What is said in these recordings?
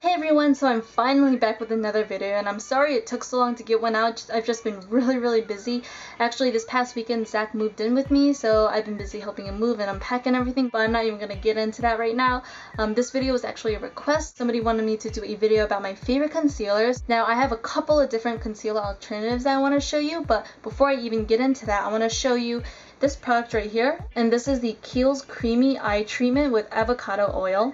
Hey everyone, so I'm finally back with another video, and I'm sorry it took so long to get one out. I've just been really busy. Actually, this past weekend Zach moved in with me, so I've been busy helping him move and unpack and everything, but I'm not even going to get into that right now. This video was actually a request. Somebody wanted me to do a video about my favorite concealers. Now, I have a couple of different concealer alternatives that I want to show you, but before I even get into that, I want to show you this product right here, and this is the Kiehl's Creamy Eye Treatment with Avocado Oil.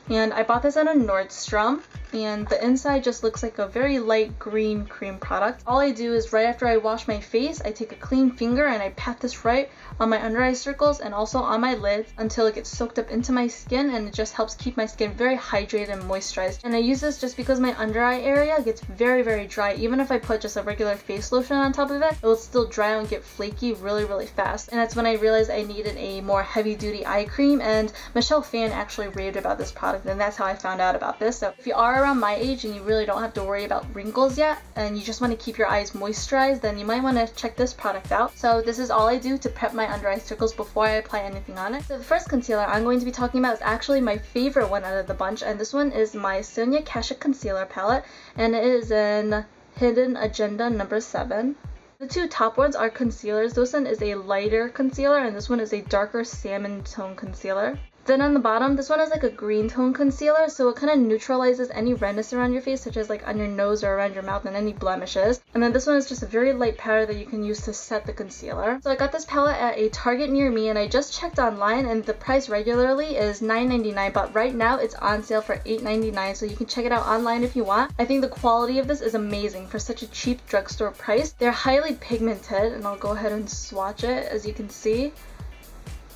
And I bought this at a Nordstrom, and the inside just looks like a very light green cream product. All I do is right after I wash my face, I take a clean finger and I pat this right on my under eye circles and also on my lids until it gets soaked up into my skin, and it just helps keep my skin very hydrated and moisturized. And I use this just because my under eye area gets very dry. Even if I put just a regular face lotion on top of it, it will still dry out and get flaky really fast. And that's when I realized I needed a more heavy duty eye cream, and Michelle Fan actually raved about this product, and that's how I found out about this. So if you are around my age and you really don't have to worry about wrinkles yet, and you just want to keep your eyes moisturized, then you might want to check this product out. So this is all I do to prep my under eye circles before I apply anything on it. So the first concealer I'm going to be talking about is actually my favorite one out of the bunch, and this one is my Sonia Kashuk concealer palette, and it is in Hidden Agenda number 7. The two top ones are concealers. This one is a lighter concealer and this one is a darker salmon tone concealer. Then on the bottom, this one is like a green tone concealer, so it kind of neutralizes any redness around your face, such as like on your nose or around your mouth, and any blemishes. And then this one is just a very light powder that you can use to set the concealer. So I got this palette at a Target near me, and I just checked online, and the price regularly is $9.99, but right now it's on sale for $8.99, so you can check it out online if you want. I think the quality of this is amazing for such a cheap drugstore price. They're highly pigmented, and I'll go ahead and swatch it. As you can see,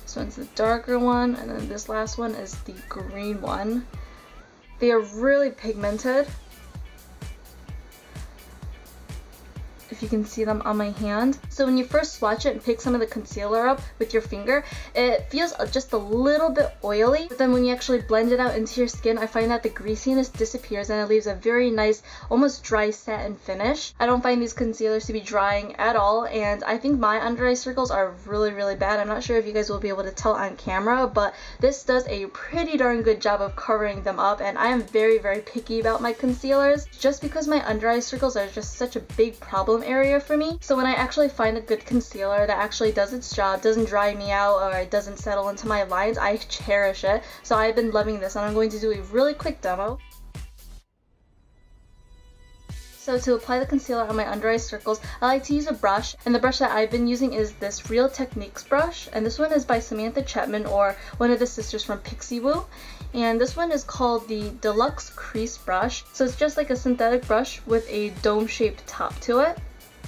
this one's the darker one, and then this last one is the green one. They are really pigmented, if you can see them on my hand. So when you first swatch it and pick some of the concealer up with your finger, it feels just a little bit oily, but then when you actually blend it out into your skin, I find that the greasiness disappears and it leaves a very nice, almost dry satin finish. I don't find these concealers to be drying at all, and I think my under eye circles are really bad. I'm not sure if you guys will be able to tell on camera, but this does a pretty darn good job of covering them up, and I am very picky about my concealers just because my under eye circles are just such a big problem area for me. So when I actually find a good concealer that actually does its job, doesn't dry me out, or it doesn't settle into my lines, I cherish it. So I've been loving this, and I'm going to do a really quick demo. So to apply the concealer on my under eye circles, I like to use a brush, and the brush that I've been using is this Real Techniques brush, and this one is by Samantha Chapman, or one of the sisters from Pixie Woo, and this one is called the Deluxe Crease brush. So it's just like a synthetic brush with a dome-shaped top to it.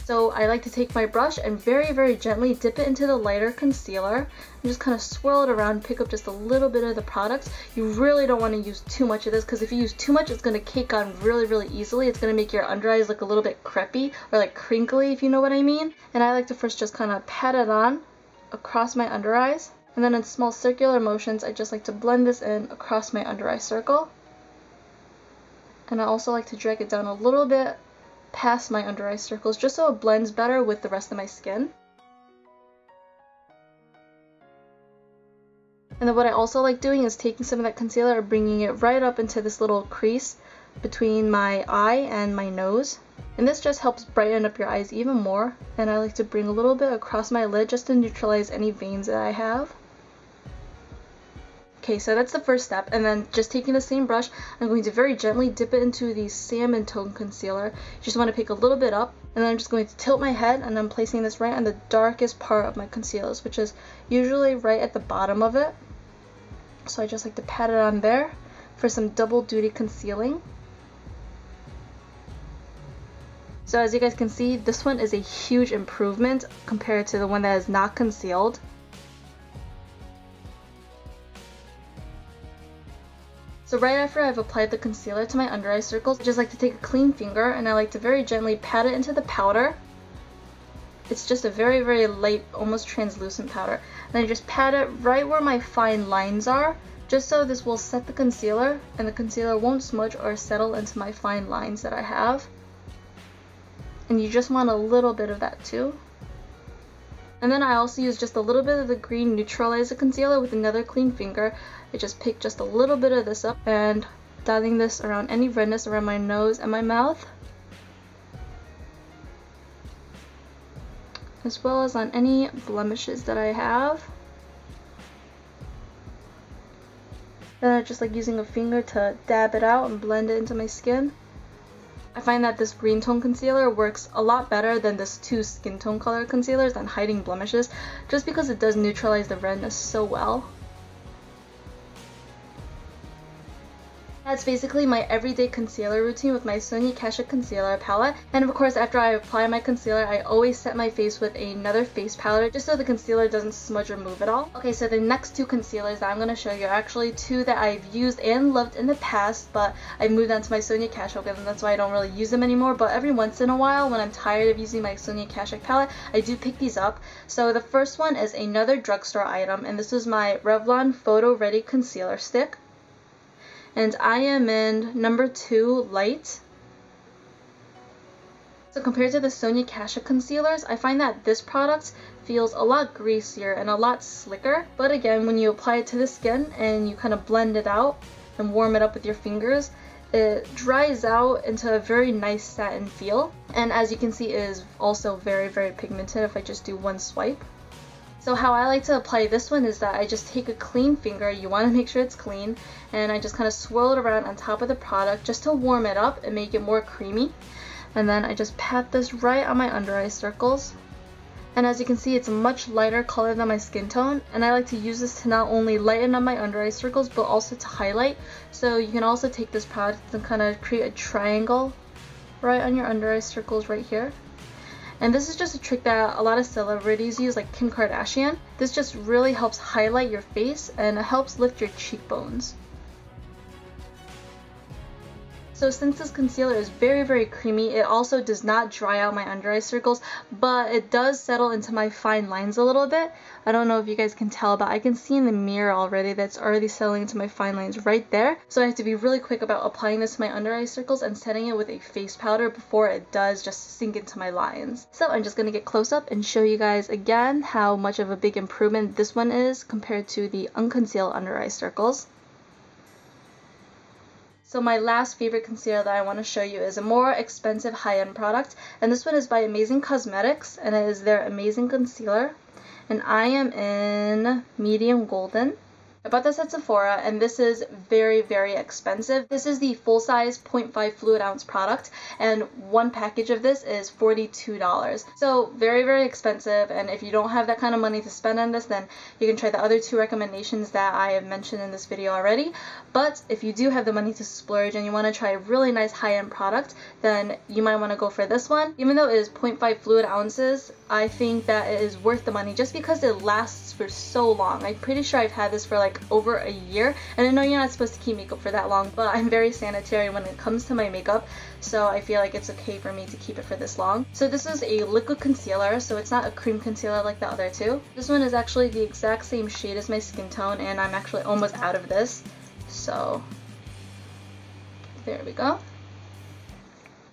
So I like to take my brush and very gently dip it into the lighter concealer and just kind of swirl it around, pick up just a little bit of the product. You really don't want to use too much of this, because if you use too much, it's going to cake on really easily. It's going to make your under eyes look a little bit crepey or like crinkly, if you know what I mean. And I like to first just kind of pat it on across my under eyes, and then in small circular motions, I just like to blend this in across my under eye circle. And I also like to drag it down a little bit past my under eye circles, just so it blends better with the rest of my skin. And then what I also like doing is taking some of that concealer and bringing it right up into this little crease between my eye and my nose. And this just helps brighten up your eyes even more. And I like to bring a little bit across my lid just to neutralize any veins that I have. Okay, so that's the first step, and then just taking the same brush, I'm going to very gently dip it into the salmon tone concealer. You just want to pick a little bit up, and then I'm just going to tilt my head, and I'm placing this right on the darkest part of my concealers, which is usually right at the bottom of it. So I just like to pat it on there for some double duty concealing. So as you guys can see, this one is a huge improvement compared to the one that is not concealed. So right after I've applied the concealer to my under eye circles, I just like to take a clean finger and I like to very gently pat it into the powder. It's just a very light, almost translucent powder. And I just pat it right where my fine lines are, just so this will set the concealer and the concealer won't smudge or settle into my fine lines that I have. And you just want a little bit of that too. And then I also use just a little bit of the green neutralizer concealer with another clean finger. I just pick just a little bit of this up and dotting this around any redness around my nose and my mouth, as well as on any blemishes that I have. Then I just like using a finger to dab it out and blend it into my skin. I find that this green tone concealer works a lot better than this 2 skin tone color concealers on hiding blemishes, just because it does neutralize the redness so well. That's basically my everyday concealer routine with my Sonia Kashuk concealer palette. And of course, after I apply my concealer, I always set my face with another face powder just so the concealer doesn't smudge or move at all. Okay, so the next 2 concealers that I'm going to show you are actually 2 that I've used and loved in the past, but I moved on to my Sonia Kashuk and that's why I don't really use them anymore. But every once in a while, when I'm tired of using my Sonia Kashuk palette, I do pick these up. So the first one is another drugstore item, and this was my Revlon Photoready concealer stick. And I am in number 2 Lite. So compared to the Sonia Kashuk concealers, I find that this product feels a lot greasier and a lot slicker. But again, when you apply it to the skin and you kind of blend it out and warm it up with your fingers, it dries out into a very nice satin feel. And as you can see, it is also very, very pigmented if I just do one swipe. So how I like to apply this one is that I just take a clean finger, you want to make sure it's clean, and I just kind of swirl it around on top of the product just to warm it up and make it more creamy. And then I just pat this right on my under eye circles. And as you can see, it's a much lighter color than my skin tone, and I like to use this to not only lighten up my under eye circles but also to highlight. So you can also take this product and kind of create a triangle right on your under eye circles right here. And this is just a trick that a lot of celebrities use, like Kim Kardashian. This just really helps highlight your face and it helps lift your cheekbones. So since this concealer is very, very creamy, it also does not dry out my under eye circles, but it does settle into my fine lines a little bit. I don't know if you guys can tell, but I can see in the mirror already that's already settling into my fine lines right there. So I have to be really quick about applying this to my under eye circles and setting it with a face powder before it does just sink into my lines. So I'm just going to get close up and show you guys again how much of a big improvement this one is compared to the unconcealed under eye circles. So my last favorite concealer that I want to show you is a more expensive high-end product, and this one is by Amazing Cosmetics, and it is their Amazing Concealer, and I am in medium golden. I bought this at Sephora, and this is very, very expensive. This is the full-size 0.5 fluid ounce product, and one package of this is $42. So very, very expensive, and if you don't have that kind of money to spend on this, then you can try the other 2 recommendations that I have mentioned in this video already. But if you do have the money to splurge and you want to try a really nice high-end product, then you might want to go for this one. Even though it is 0.5 fluid ounces, I think that it is worth the money just because it lasts for so long. I'm pretty sure I've had this for like over a year, and I know you're not supposed to keep makeup for that long, but I'm very sanitary when it comes to my makeup, so I feel like it's okay for me to keep it for this long. So this is a liquid concealer, so it's not a cream concealer like the other 2. This one is actually the exact same shade as my skin tone, and I'm actually almost out of this, so there we go.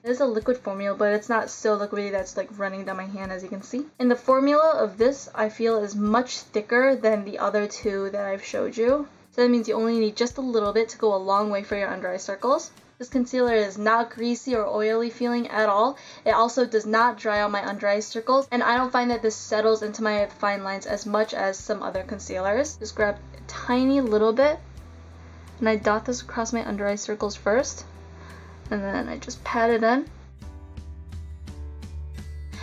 It is a liquid formula, but it's not so liquidy that's like running down my hand, as you can see. And the formula of this, I feel, is much thicker than the other 2 that I've showed you. So that means you only need just a little bit to go a long way for your under eye circles. This concealer is not greasy or oily feeling at all. It also does not dry out my under eye circles, and I don't find that this settles into my fine lines as much as some other concealers. Just grab a tiny little bit, and I dot this across my under eye circles first. And then I just pat it in.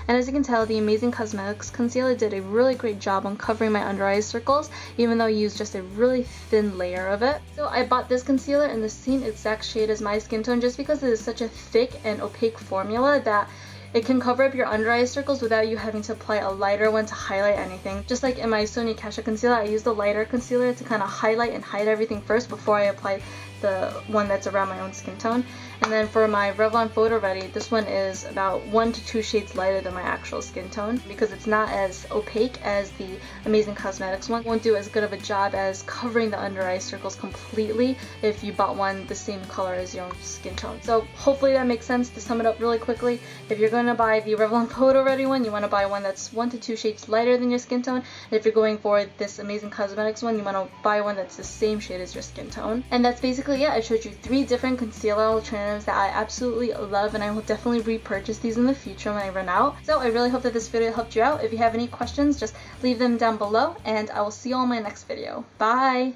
And as you can tell, the Amazing Cosmetics concealer did a really great job on covering my under eye circles, even though I used just a really thin layer of it. So I bought this concealer in the same exact shade as my skin tone just because it is such a thick and opaque formula that it can cover up your under eye circles without you having to apply a lighter one to highlight anything. Just like in my Sonia Kashuk concealer, I used the lighter concealer to kind of highlight and hide everything first before I apply the one that's around my own skin tone. And then for my Revlon Photoready, this one is about 1 to 2 shades lighter than my actual skin tone because it's not as opaque as the Amazing Cosmetics one. It won't do as good of a job as covering the under eye circles completely if you bought one the same color as your own skin tone. So hopefully that makes sense. To sum it up really quickly, if you're going to buy the Revlon Photoready one, you want to buy one that's 1 to 2 shades lighter than your skin tone. And if you're going for this Amazing Cosmetics one, you want to buy one that's the same shade as your skin tone. And that's basically basically, yeah, I showed you 3 different concealer alternatives that I absolutely love, and I will definitely repurchase these in the future when I run out. So I really hope that this video helped you out. If you have any questions, just leave them down below, and I will see you all in my next video. Bye!